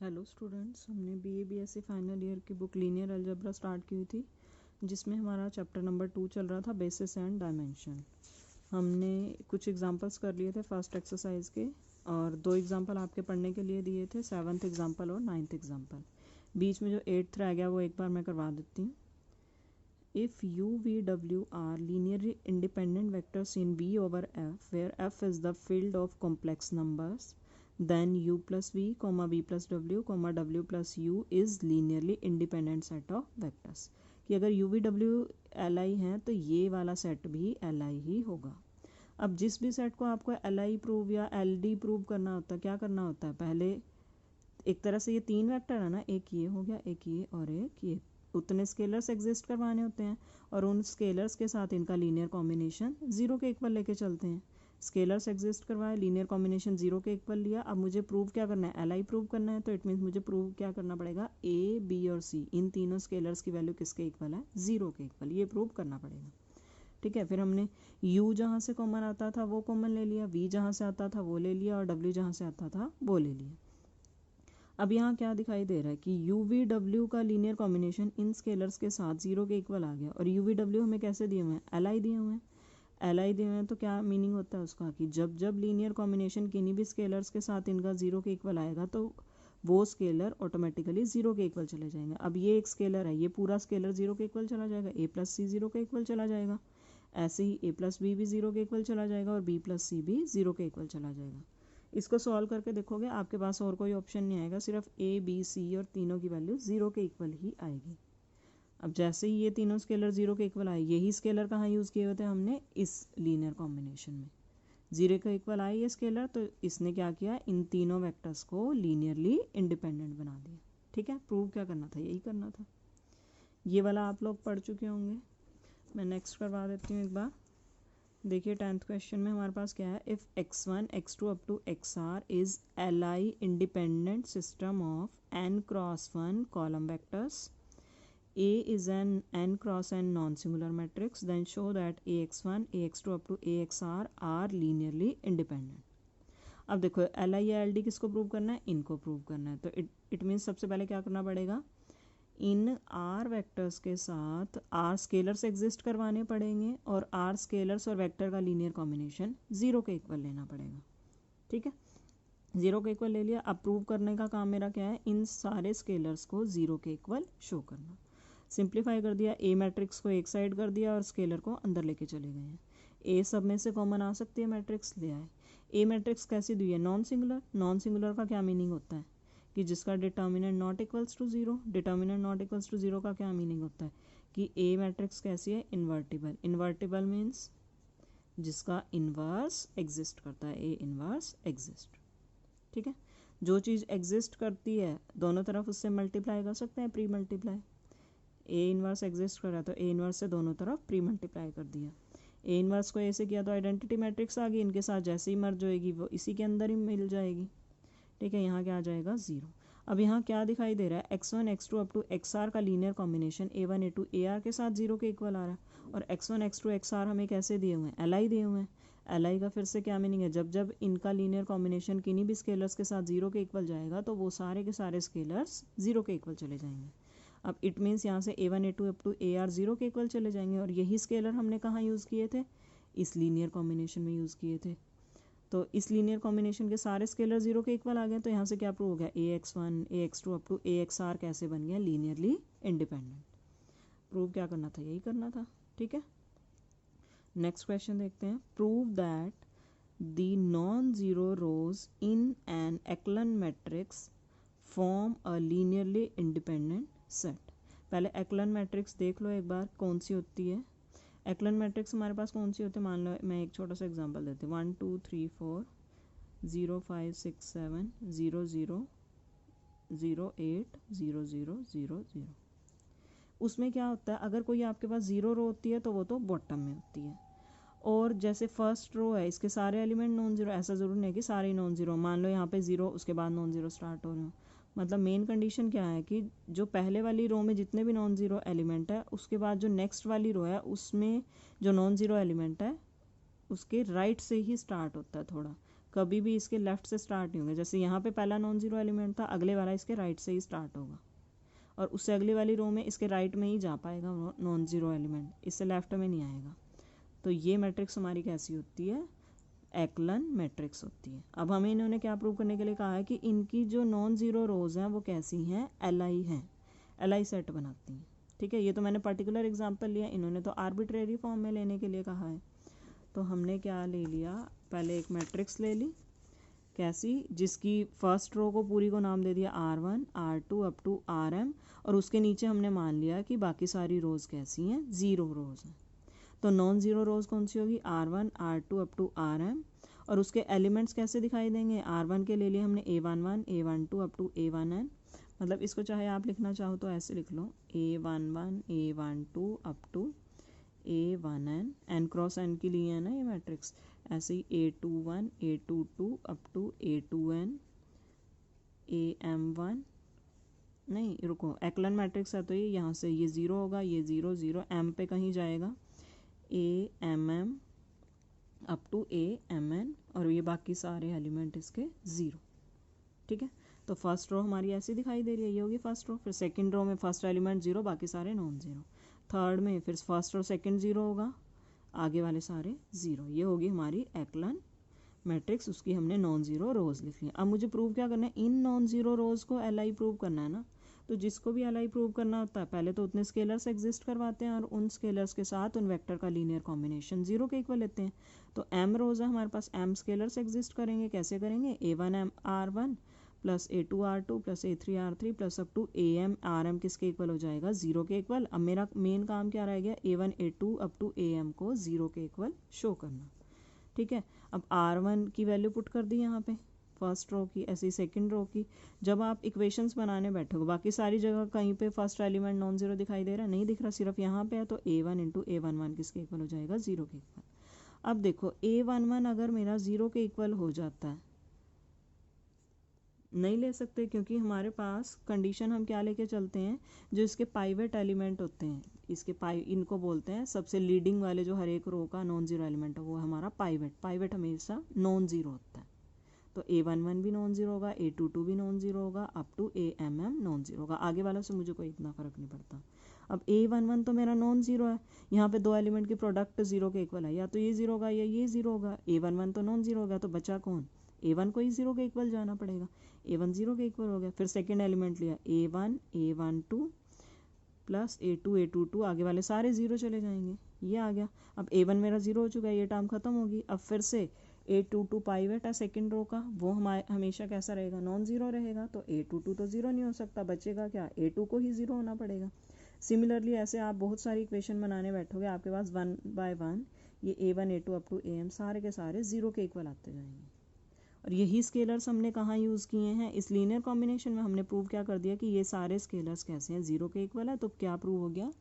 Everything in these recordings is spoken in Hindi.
हेलो स्टूडेंट्स, हमने बीए बीएससी फाइनल ईयर की बुक लीनियर अलजेब्रा स्टार्ट की हुई थी, जिसमें हमारा चैप्टर नंबर 2 चल रहा था, बेसिस एंड डायमेंशन। हमने कुछ एग्जांपल्स कर लिए थे फर्स्ट एक्सरसाइज के, और 2 एग्जांपल आपके पढ़ने के लिए दिए थे, 7th एग्जांपल और 9th एग्जांपल। बीच में जो 8th रह गया वो एक बार मैं करवा देती हूँ। If you V W R linearly independent vectors in V over F, where F is the field of complex numbers, then u plus v, v plus w, w plus u is linearly independent set of vectors। कि अगर u v w li है तो ये वाला सेट भी li ही होगा। अब जिस भी सेट को आपको li प्रूव या ld प्रूव करना होता है, क्या करना होता है, पहले एक तरह से ये 3 वेक्टर है ना, एक ये हो गया, एक ये और एक ये, उतने स्केलर्स एग्जिस्ट करवाने होते हैं और उन स्केलर्स के साथ इनका लीनियर कॉम्बिनेशन 0 के इक्वल लेके चलते हैं। स्केलर्स एग्जिस्ट करवाए, लीनियर कॉम्बिनेशन 0 के इक्वल लिया। अब मुझे प्रूव क्या करना है, एल आई प्रूव करना है, तो इट मीन्स मुझे प्रूव क्या करना पड़ेगा, ए बी और सी इन तीनों स्केलर्स की वैल्यू किसके इक्वल है, 0 के इक्वल, ये प्रूव करना पड़ेगा। ठीक है, फिर हमने u जहाँ से कॉमन आता था वो कॉमन ले लिया, v जहाँ से आता था वो ले लिया और w जहाँ से आता था वो ले लिया। अब यहाँ क्या दिखाई दे रहा है कि यू वी डब्ल्यू का लीनियर कॉम्बिनेशन इन स्केलर्स के साथ 0 के इक्वल आ गया, और यू वी डब्ल्यू हमें कैसे दिए हुए हैं, एल आई दिए हुए हैं। एल आई दिए हुए हैं तो क्या मीनिंग होता है उसका, कि जब जब लीनियर कॉम्बिनेशन किन्हीं भी स्केलर्स के साथ इनका 0 के इक्वल आएगा तो वो स्केलर ऑटोमेटिकली 0 के इक्वल चले जाएंगे। अब ये एक स्केलर है, ये पूरा स्केलर 0 के इक्वल चला जाएगा, ए प्लस सी 0 के इक्वल चला जाएगा। ऐसे ही ए प्लस बी भी 0 के इक्वल चला जाएगा और बी प्लस सी भी 0 के इक्वल चला जाएगा। इसको सॉल्व करके देखोगे आपके पास और कोई ऑप्शन नहीं आएगा, सिर्फ ए बी सी और तीनों की वैल्यू 0 के इक्वल ही आएगी। अब जैसे ही ये तीनों स्केलर 0 के इक्वल आए, यही स्केलर कहाँ यूज़ किए होते हैं हमने, इस लीनियर कॉम्बिनेशन में। 0 के इक्वल आए ये स्केलर, तो इसने क्या किया, इन तीनों वेक्टर्स को लीनियरली इंडिपेंडेंट बना दिया। ठीक है, प्रूव क्या करना था, यही करना था। ये वाला आप लोग पढ़ चुके होंगे, मैं नेक्स्ट करवा देती हूँ एक बार। देखिए 10th क्वेश्चन में हमारे पास क्या है, if x1 x2 up to xr is li independent system of n cross 1 column vectors, A is an n cross n non-singular matrix, then show that ax1 ax2 up to axr are linearly independent। अब देखो एल आई या एल डी किसको प्रूव करना है, इनको प्रूव करना है, तो इट मीन्स सबसे पहले क्या करना पड़ेगा, इन आर वेक्टर्स के साथ आर स्केलर्स एग्जिस्ट करवाने पड़ेंगे और आर स्केलर्स और वेक्टर का लीनियर कॉम्बिनेशन 0 के इक्वल लेना पड़ेगा। ठीक है, 0 के इक्वल ले लिया। अब प्रूव करने का काम मेरा क्या है, इन सारे स्केलर्स को 0 के इक्वल शो करना। सिंप्लीफाई कर दिया, ए मैट्रिक्स को एक साइड कर दिया और स्केलर को अंदर लेके चले गए हैं। ए सब में से कॉमन आ सकती है मैट्रिक्स, ले आए। ए मैट्रिक्स कैसी दी है, नॉन सिंगुलर। नॉन सिंगुलर का क्या मीनिंग होता है, कि जिसका determinant not equals to 0। Determinant not equals to 0 का क्या मीनिंग होता है, कि ए मैट्रिक्स कैसी है, इन्वर्टिबल। इन्वर्टिबल मीन्स जिसका इन्वर्स एग्जिस्ट करता है, ए इन्वर्स एग्जिस्ट। ठीक है, जो चीज़ एग्जिस्ट करती है दोनों तरफ उससे मल्टीप्लाई कर सकते हैं, pre multiply. A inverse exist कर रहा है तो ए इन्वर्स से दोनों तरफ प्री मल्टीप्लाई कर दिया। ए इन्वर्स को ए से किया तो आइडेंटिटी मैट्रिक्स आ गई, इनके साथ जैसे ही मर्ज होएगी वो इसी के अंदर ही मिल जाएगी। ठीक है, यहाँ क्या आ जाएगा, 0। अब यहाँ क्या दिखाई दे रहा है, x1 x2 up to xr का linear combination a1 a2 ar के साथ 0 के इक्वल आ रहा है, और x1 x2 xr हमें कैसे दिए हुए हैं, li दिए हुए हैं। li का फिर से क्या मीनिंग है, जब जब इनका लीनियर कॉम्बिनेशन किन्हीं भी स्केलर्स के साथ 0 के इक्वल जाएगा तो वो सारे के सारे स्केलर्स 0 के इक्वल चले जाएंगे। अब इट मीन्स यहाँ से a1 a2 up to ar 0 के इक्वल चले जाएंगे, और यही स्केलर हमने कहाँ यूज़ किए थे, इस लीनियर कॉम्बिनेशन में यूज़ किए थे। तो इस लीनियर कॉम्बिनेशन के सारे स्केलर 0 के इक्वल आ गए, तो यहाँ से क्या प्रूव हो गया, ax1 ax2 up to axr कैसे बन गया, लीनियरली इंडिपेंडेंट। प्रूव क्या करना था, यही करना था। ठीक है, नेक्स्ट क्वेश्चन देखते हैं। Prove that the non zero rose in an एक्लन matrix form a linearly independent set. पहले एक्लन मैट्रिक्स देख लो एक बार कौन सी होती है। एक्लन मैट्रिक्स हमारे पास कौन सी होती है, मान लो मैं एक छोटा सा एग्जांपल देती हूँ, 1 2 3 4 0 5 6 7 0 0 0 8 0 0 0 0। उसमें क्या होता है, अगर कोई आपके पास 0 रो होती है तो वो तो बॉटम में होती है, और जैसे फर्स्ट रो है इसके सारे एलिमेंट नॉन जीरो, ऐसा ज़रूर नहीं है कि सारे नॉन जीरो। मान लो यहाँ पे 0 उसके बाद नॉन जीरो स्टार्ट हो रहे हो, मतलब मेन कंडीशन क्या है कि जो पहले वाली रो में जितने भी नॉन जीरो एलिमेंट है उसके बाद जो नेक्स्ट वाली रो है उसमें जो नॉन जीरो एलिमेंट है उसके राइट से ही स्टार्ट होता है थोड़ा, कभी भी इसके लेफ्ट से स्टार्ट नहीं होंगे। जैसे यहाँ पे पहला नॉन जीरो एलिमेंट था, अगले वाला इसके राइट से ही स्टार्ट होगा और उससे अगली वाली रो में इसके राइट में ही जा पाएगा नॉन जीरो एलिमेंट, इससे लेफ्ट में नहीं आएगा। तो ये मैट्रिक्स हमारी कैसी होती है, एक्लन मैट्रिक्स होती है। अब हमें इन्होंने क्या प्रूव करने के लिए कहा है कि इनकी जो नॉन जीरो रोज हैं वो कैसी हैं, एलआई हैं, एलआई सेट बनाती हैं। ठीक है, ये तो मैंने पर्टिकुलर एग्जांपल लिया, इन्होंने तो आर्बिट्रेरी फॉर्म में लेने के लिए कहा है। तो हमने क्या ले लिया, पहले एक मैट्रिक्स ले ली, कैसी, जिसकी फर्स्ट रो को पूरी को नाम दे दिया R1 R2 up to RM और उसके नीचे हमने मान लिया कि बाकी सारी रोज कैसी हैं, जीरो रोज हैं। तो नॉन जीरो रोज कौन सी होगी, R1 R2 up to RM और उसके एलिमेंट्स कैसे दिखाई देंगे, R1 के ले लिए हमने A11 A12 up to A1n, मतलब इसको चाहे आप लिखना चाहो तो ऐसे लिख लो, A11 A12 up to A1n, n cross n की लिए है ना ये मैट्रिक्स, ऐसे ही A21 A22 up to A2n AM1, नहीं रुको, एक्लन मैट्रिक्स है तो ये यहाँ से ये ज़ीरो होगा, ये ज़ीरो ज़ीरो m पे कहीं जाएगा, AMM अप टू AMN और ये बाकी सारे एलिमेंट इसके ज़ीरो। ठीक है, तो फर्स्ट रो हमारी ऐसी दिखाई दे रही है, ये होगी फर्स्ट रो। फिर सेकंड रो में फर्स्ट एलिमेंट ज़ीरो, बाकी सारे नॉन ज़ीरो। थर्ड में फिर फर्स्ट और सेकंड ज़ीरो होगा, आगे वाले सारे ज़ीरो। ये होगी हमारी एक्लन मैट्रिक्स, उसकी हमने नॉन ज़ीरो रोज़ लिख लिया। अब मुझे प्रूव क्या करना है, इन नॉन ज़ीरो रोज़ को एलआई प्रूव करना है ना। तो जिसको भी एलआई प्रूव करना होता है पहले तो उतने स्केलर्स एग्जिस्ट करवाते हैं और उन स्केलर्स के साथ उन वेक्टर का लीनियर कॉम्बिनेशन जीरो के इक्वल लेते हैं। तो m रोज़ है हमारे पास, m स्केलर्स एग्जिस्ट करेंगे, कैसे करेंगे, A1 R1 plus A2 R2 plus A3 R3 plus up to AM RM किसके इक्वल हो जाएगा, ज़ीरो के इक्वल। अब मेरा मेन काम क्या रह गया, A1 A2 up to AM को ज़ीरो के इक्वल शो करना। ठीक है, अब R1 की वैल्यू पुट कर दी यहाँ पे फर्स्ट रो की, ऐसी सेकंड रो की। जब आप इक्वेशंस बनाने बैठोगे बाकी सारी जगह कहीं पे फर्स्ट एलिमेंट नॉन जीरो दिखाई दे रहा है, नहीं दिख रहा, सिर्फ यहाँ पे है, तो A1 इंटू A11 किसके इक्वल हो जाएगा, ज़ीरो के इक्वल। अब देखो A11 अगर मेरा ज़ीरो के इक्वल हो जाता है, नहीं ले सकते क्योंकि हमारे पास कंडीशन हम क्या लेके चलते हैं, जो इसके पाइवेट एलिमेंट होते हैं, इसके इनको बोलते हैं सबसे लीडिंग वाले, जो हर एक रो का नॉन जीरो एलिमेंट है वो हमारा पाइवेट। पाइवेट हमेशा नॉन जीरो होता है, तो A11 भी नॉन जीरो होगा, A22 भी नॉन जीरो होगा, up to AMM non zero होगा। आगे वालों से मुझे कोई इतना फ़र्क नहीं पड़ता। अब A11 तो मेरा नॉन जीरो है, यहाँ पे दो एलिमेंट की प्रोडक्ट जीरो के इक्वल है, या तो ये जीरो होगा या ये जीरो होगा। A11 तो नॉन जीरो होगा, तो बचा कौन, A1 को ही जीरो के इक्वल जाना पड़ेगा, A1 जीरो के इक्वल हो गया। फिर सेकेंड एलिमेंट लिया A1 A12 plus A2 A22, आगे वाले सारे जीरो चले जाएंगे, ये आ गया। अब A1 मेरा जीरो हो चुका है, ये टर्म खत्म होगी। अब फिर से A22 पाइवेट है सेकेंड रो का, वो हमेशा कैसा रहेगा, नॉन जीरो रहेगा, तो A22 तो जीरो नहीं हो सकता, बचेगा क्या, A2 को ही जीरो होना पड़ेगा। सिमिलरली ऐसे आप बहुत सारी इक्वेशन बनाने बैठोगे, आपके पास वन बाय वन ये A1 A2 up to AM सारे के सारे जीरो के इक्वल आते जाएंगे। और यही स्केलर्स हमने कहाँ यूज़ किए हैं, इस लीनियर कॉम्बिनेशन में। हमने प्रूव क्या कर दिया कि ये सारे स्केलर्स कैसे हैं, जीरो के इक्वल है। तो क्या प्रूव हो गया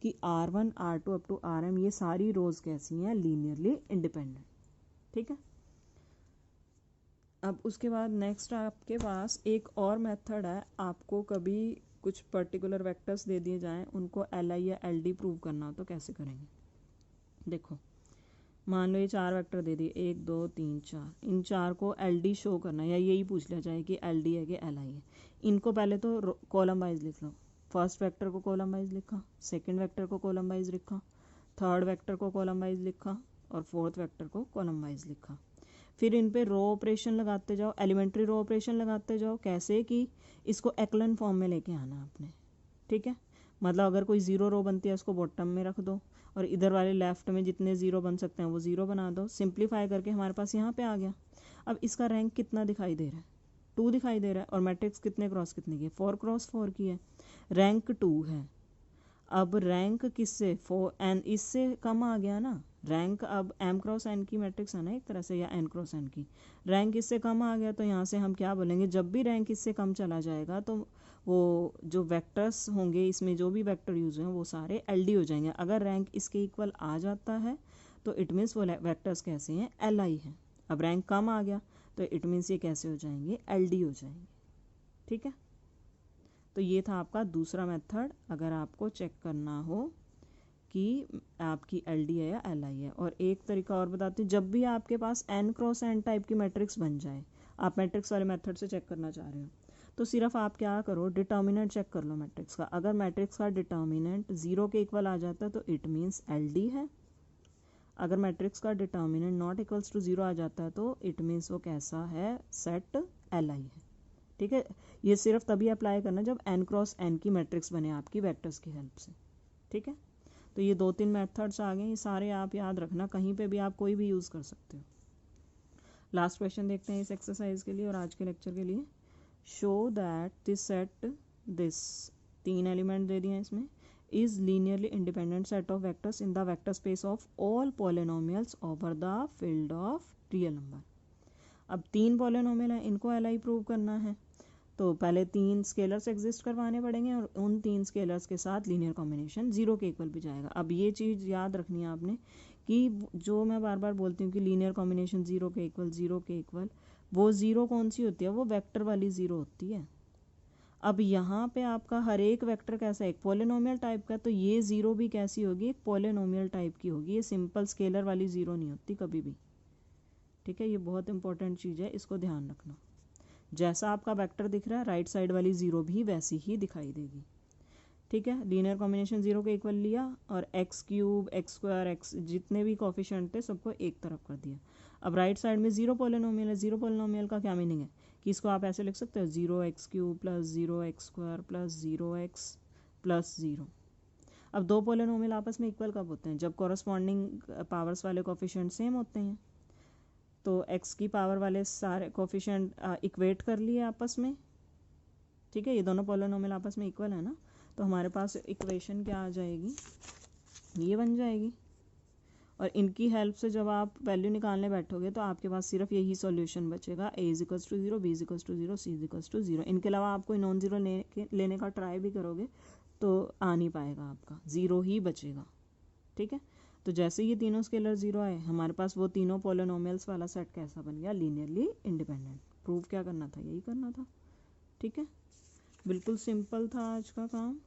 कि R1 R2 up to RM ये सारी रोज कैसी हैं, लीनियरली इंडिपेंडेंट। ठीक है, अब उसके बाद नेक्स्ट आपके पास एक और मेथड है, आपको कभी कुछ पर्टिकुलर वेक्टर्स दे दिए जाएं, उनको LI या LD प्रूव करना हो तो कैसे करेंगे। देखो मान लो ये चार वेक्टर दे दिए, 1 2 3 4, इन चार को LD शो करना है, या यही पूछ लिया जाए कि LD है कि LI है। इनको पहले तो कॉलम वाइज लिख लो, फर्स्ट वेक्टर को कॉलम वाइज लिखा, सेकंड वेक्टर को कॉलम वाइज लिखा, थर्ड वेक्टर को कॉलम वाइज लिखा और फोर्थ वेक्टर को कॉलम वाइज लिखा। फिर इन पे रो ऑपरेशन लगाते जाओ, एलिमेंट्री रो ऑपरेशन लगाते जाओ। कैसे कि इसको एक्लन फॉर्म में लेके आना आपने। ठीक है, मतलब अगर कोई ज़ीरो रो बनती है उसको बॉटम में रख दो और इधर वाले लेफ्ट में जितने ज़ीरो बन सकते हैं वो ज़ीरो बना दो। सिंप्लीफाई करके हमारे पास यहाँ पे आ गया। अब इसका रैंक कितना दिखाई दे रहा है, 2 दिखाई दे रहा है, और मैट्रिक्स कितने क्रॉस कितने की है, 4 क्रॉस 4 की है, रैंक 2 है। अब रैंक किससे, 4 n, इससे कम आ गया ना रैंक। अब m क्रॉस n की मैट्रिक्स है ना एक तरह से, या n क्रॉस n की, रैंक इससे कम आ गया, तो यहाँ से हम क्या बोलेंगे, जब भी रैंक इससे कम चला जाएगा तो वो जो वेक्टर्स होंगे, इसमें जो भी वेक्टर यूज हैं वो सारे LD हो जाएंगे। अगर रैंक इसके इक्वल आ जाता है तो इट मीन्स वो वेक्टर्स कैसे हैं, LI हैं। अब रैंक कम आ गया तो इट मीन्स ये कैसे हो जाएंगे, LD हो जाएंगे। ठीक है, तो ये था आपका दूसरा मेथड। अगर आपको चेक करना हो कि आपकी एल डी है या एल आई है। और एक तरीका और बताती हूँ, जब भी आपके पास n क्रॉस n टाइप की मैट्रिक्स बन जाए, आप मैट्रिक्स वाले मेथड से चेक करना चाह रहे हो, तो सिर्फ आप क्या करो, डिटर्मिनेंट चेक कर लो मैट्रिक्स का। अगर मैट्रिक्स का डिटर्मिनेंट 0 के इक्वल आ जाता है तो इट मीन्स एल डी है। अगर मैट्रिक्स का डिटर्मिनेंट नॉट इक्वल्स टू 0 आ जाता है तो इट मीन्स वो कैसा है, सेट एल आई है। ठीक है, ये सिर्फ तभी अप्लाई करना जब n क्रॉस n की मैट्रिक्स बने आपकी वेक्टर्स की हेल्प से। ठीक है, तो ये 2-3 मेथड्स आ गए, ये सारे आप याद रखना, कहीं पे भी आप कोई भी यूज़ कर सकते हो। लास्ट क्वेश्चन देखते हैं इस एक्सरसाइज के लिए और आज के लेक्चर के लिए। Show that this set, this 3 element दे दिए हैं इसमें, is linearly independent set of vectors in the vector space of all polynomials over the field of real number. अब 3 पॉलिनोमियल हैं, इनको एल आई प्रूव करना है, तो पहले 3 स्केलर्स एग्जिस्ट करवाने पड़ेंगे और उन 3 स्केलर्स के साथ लीनियर कॉम्बिनेशन 0 के इक्वल भी जाएगा। अब ये चीज़ याद रखनी है आपने कि जो मैं बार बार बोलती हूँ कि लीनियर कॉम्बिनेशन 0 के इक्वल, 0 के इक्वल, वो 0 कौन सी होती है, वो वेक्टर वाली 0 होती है। अब यहाँ पे आपका हर एक वेक्टर कैसा है, एक पॉलिनोमियल टाइप का, तो ये 0 भी कैसी होगी, एक पॉलिनोमियल टाइप की होगी, ये सिंपल स्केलर वाली 0 नहीं होती कभी भी। ठीक है, ये बहुत इंपॉर्टेंट चीज़ है, इसको ध्यान रखना। जैसा आपका वेक्टर दिख रहा है राइट साइड वाली 0 भी वैसी ही दिखाई देगी। ठीक है, लीनियर कॉम्बिनेशन 0 के इक्वल लिया और x cube, x square, x जितने भी कोफिशिएंट थे सबको एक तरफ कर दिया। अब राइट साइड में 0 पॉलिनोमियल है, 0 पॉलिनोमियल का क्या मीनिंग है कि इसको आप ऐसे लिख सकते हो 0x cube plus 0x square plus 0x plus 0। अब 2 पॉलिनोमियल आपस में इक्वल कब होते हैं, जब कॉरस्पॉन्डिंग पावर्स वाले कोफिशिएंट सेम होते हैं। तो x की पावर वाले सारे कोफिशिएंट इक्वेट कर लिए आपस में। ठीक है, ये दोनों पॉलिनोमियल आपस में इक्वल है ना, तो हमारे पास इक्वेशन क्या आ जाएगी, ये बन जाएगी। और इनकी हेल्प से जब आप वैल्यू निकालने बैठोगे तो आपके पास सिर्फ यही सॉल्यूशन बचेगा, a is equals to 0, b is equals to 0, c is equals to 0। इनके अलावा आप कोई नॉन ज़ीरो लेने का ट्राई भी करोगे तो आ नहीं पाएगा, आपका 0 ही बचेगा। ठीक है, तो जैसे ये तीनों स्केलर 0 आए, हमारे पास वो तीनों पॉलिनोमियल्स वाला सेट कैसा बन गया, लीनियरली इंडिपेंडेंट। प्रूव क्या करना था, यही करना था। ठीक है, बिल्कुल सिंपल था आज का काम।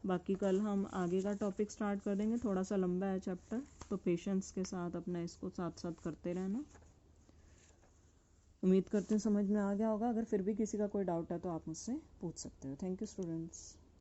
बाकी कल हम आगे का टॉपिक स्टार्ट कर देंगे, थोड़ा सा लंबा है चैप्टर, तो पेशेंस के साथ अपना इसको साथ साथ करते रहना। उम्मीद करते हैं समझ में आ गया होगा, अगर फिर भी किसी का कोई डाउट है तो आप मुझसे पूछ सकते हो। Thank you students.